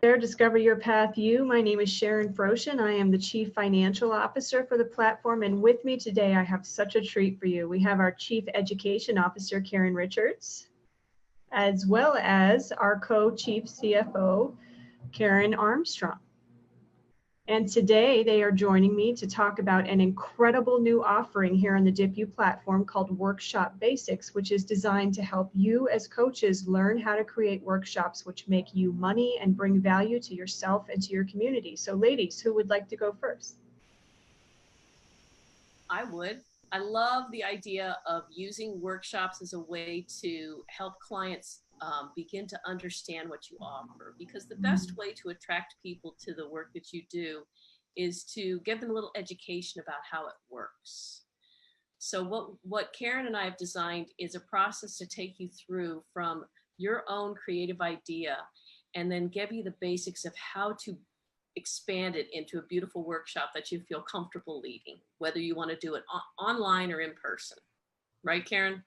there, Discover Your Path You. My name is Sharon Froshin. I am the Chief Financial Officer for the platform, and with me today I have such a treat for you. We have our Chief Education Officer, Karen Richards, as well as our Co-Chief CFO, Karen Armstrong. And today they are joining me to talk about an incredible new offering here on the DYPU platform called Workshop Basics, which is designed to help you as coaches learn how to create workshops which make you money and bring value to yourself and to your community. So ladies, who would like to go first? I would. I love the idea of using workshops as a way to help clients begin to understand what you offer, because the best way to attract people to the work that you do is to give them a little education about how it works. So what Karen and I have designed is a process to take you through from your own creative idea and then give you the basics of how to expand it into a beautiful workshop that you feel comfortable leading, whether you want to do it online or in person. Right, Karen?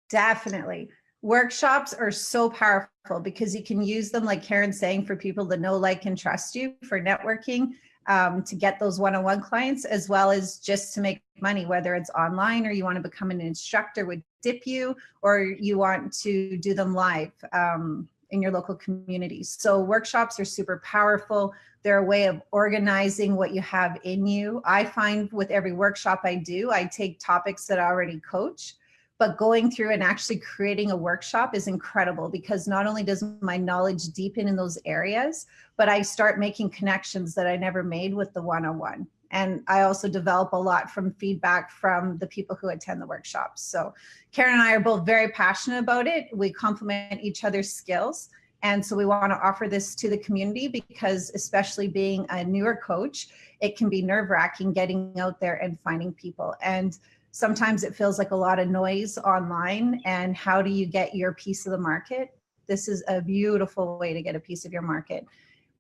Definitely. Workshops are so powerful because you can use them, like Karen's saying, for people to know, like, and trust you, for networking, to get those one-on-one clients, as well as just to make money, whether it's online or you want to become an instructor with DYPU, or you want to do them live in your local communities. So workshops are super powerful. They're a way of organizing what you have in you. I find with every workshop I do, I take topics that I already coach, but going through and actually creating a workshop is incredible, because not only does my knowledge deepen in those areas, but I start making connections that I never made with the one-on-one. And I also develop a lot from feedback from the people who attend the workshops. So Karen and I are both very passionate about it. We complement each other's skills. And so we want to offer this to the community, because especially being a newer coach, it can be nerve-wracking getting out there and finding people. And sometimes it feels like a lot of noise online. And how do you get your piece of the market? This is a beautiful way to get a piece of your market.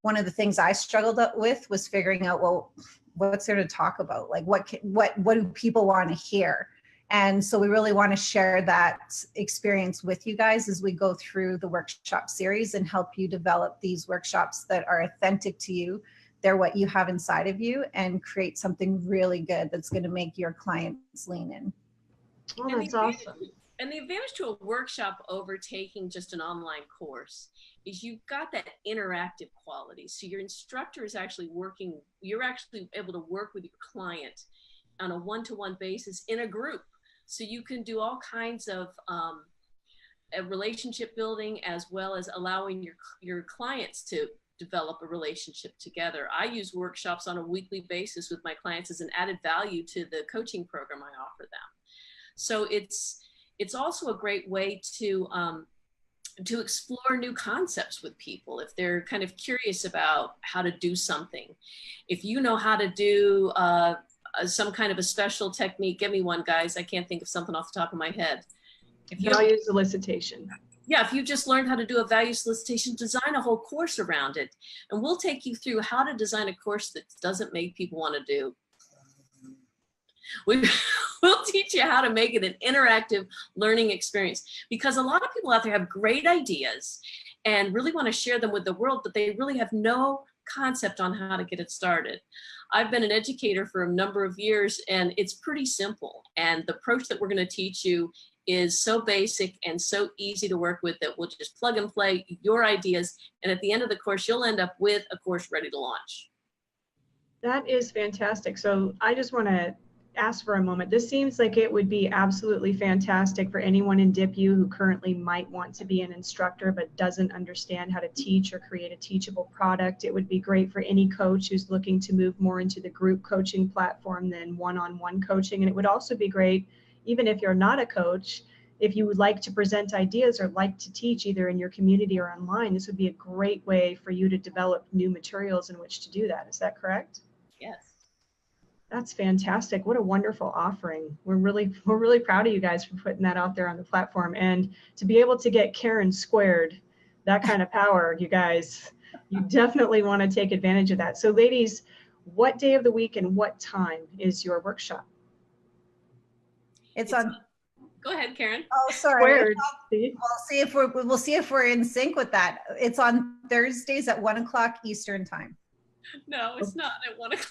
One of the things I struggled with was figuring out, well, what's there to talk about? Like, what do people want to hear? And so we really want to share that experience with you guys as we go through the workshop series and help you develop these workshops that are authentic to you. They're what you have inside of you, and create something really good that's going to make your clients lean in. Oh, that's awesome. And the advantage to a workshop over taking just an online course is you've got that interactive quality. So your instructor is actually working, you're actually able to work with your client on a one-to-one basis in a group. So you can do all kinds of relationship building, as well as allowing your clients to develop a relationship together. I use workshops on a weekly basis with my clients as an added value to the coaching program I offer them. So it's also a great way to explore new concepts with people if they're kind of curious about how to do something. If you know how to do some kind of a special technique, give me one, guys. I can't think of something off the top of my head. Value solicitation. Yeah, if you just learned how to do a value solicitation, design a whole course around it. And we'll take you through how to design a course that doesn't make people want to do. We'll teach you how to make it an interactive learning experience, because a lot of people out there have great ideas and really want to share them with the world, but they really have no concept on how to get it started. I've been an educator for a number of years, and it's pretty simple. And the approach that we're going to teach you is so basic and so easy to work with that we'll just plug and play your ideas. And at the end of the course, you'll end up with a course ready to launch. That is fantastic. So I just want to ask for a moment. This seems like it would be absolutely fantastic for anyone in DYPU who currently might want to be an instructor but doesn't understand how to teach or create a teachable product. It would be great for any coach who's looking to move more into the group coaching platform than one-on-one coaching. And it would also be great, even if you're not a coach, if you would like to present ideas or like to teach either in your community or online. This would be a great way for you to develop new materials in which to do that. Is that correct? Yes. That's fantastic. What a wonderful offering. We're really proud of you guys for putting that out there on the platform, and to be able to get Karen squared, that kind of power, you guys, you definitely want to take advantage of that. So ladies, what day of the week and what time is your workshop? It's on Go ahead, Karen. Oh, sorry. Squared. See? We'll see if we're in sync with that. It's on Thursdays at 1 o'clock Eastern time. No, it's not at 1 o'clock.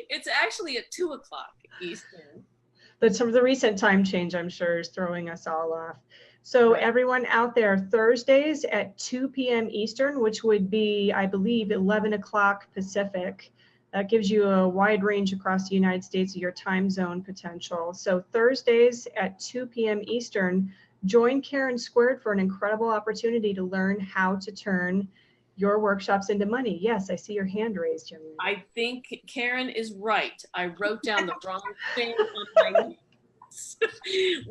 It's actually at 2 o'clock Eastern. But some of the recent time change, I'm sure, is throwing us all off. So Right. everyone out there, Thursdays at 2 p.m. Eastern, which would be, I believe, 11 o'clock Pacific. That gives you a wide range across the United States of your time zone potential. So Thursdays at 2 p.m. Eastern, join Karen Squared for an incredible opportunity to learn how to turn your workshops into money. Yes, I see your hand raised, young lady. I think Karen is right. I wrote down the wrong thing on my notes.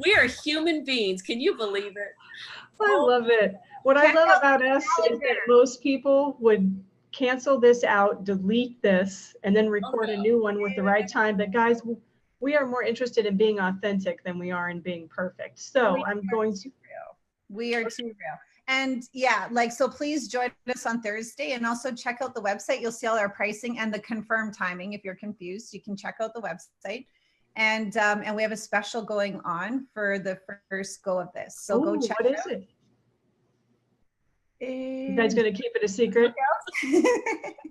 We are human beings. Can you believe it? I love it. What I love about us is that most people would cancel this out, delete this, and then record a new one with the right time. But guys, we are more interested in being authentic than we are in being perfect. So I'm going to. We are too real. And yeah, like, so please join us on Thursday and also check out the website. You'll see all our pricing and the confirmed timing. If you're confused, you can check out the website. And we have a special going on for the first go of this. So go check what it is out. it? You guys gonna keep it a secret? You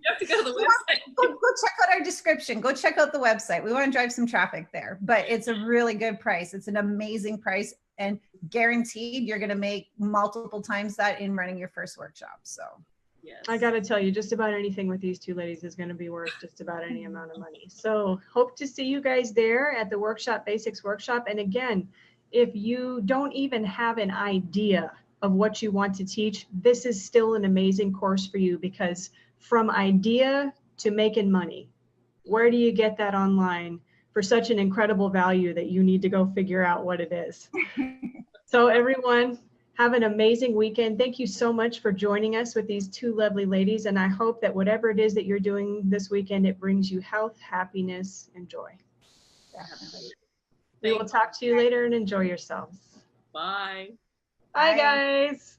have to go to the website. Go check out our description. Go check out the website. We want to drive some traffic there, but it's a really good price. It's an amazing price, and guaranteed you're going to make multiple times that in running your first workshop. So Yes. I got to tell you, just about anything with these two ladies is going to be worth just about any amount of money. So hope to see you guys there at the Workshop Basics Workshop. And again, if you don't even have an idea of what you want to teach, this is still an amazing course for you, because from idea to making money, where do you get that online for such an incredible value that you need to go figure out what it is? So everyone, have an amazing weekend. Thank you so much for joining us with these two lovely ladies. And I hope that whatever it is that you're doing this weekend, it brings you health, happiness, and joy. definitely. We will talk to you later and enjoy yourselves. Bye. Bye, Bye. guys.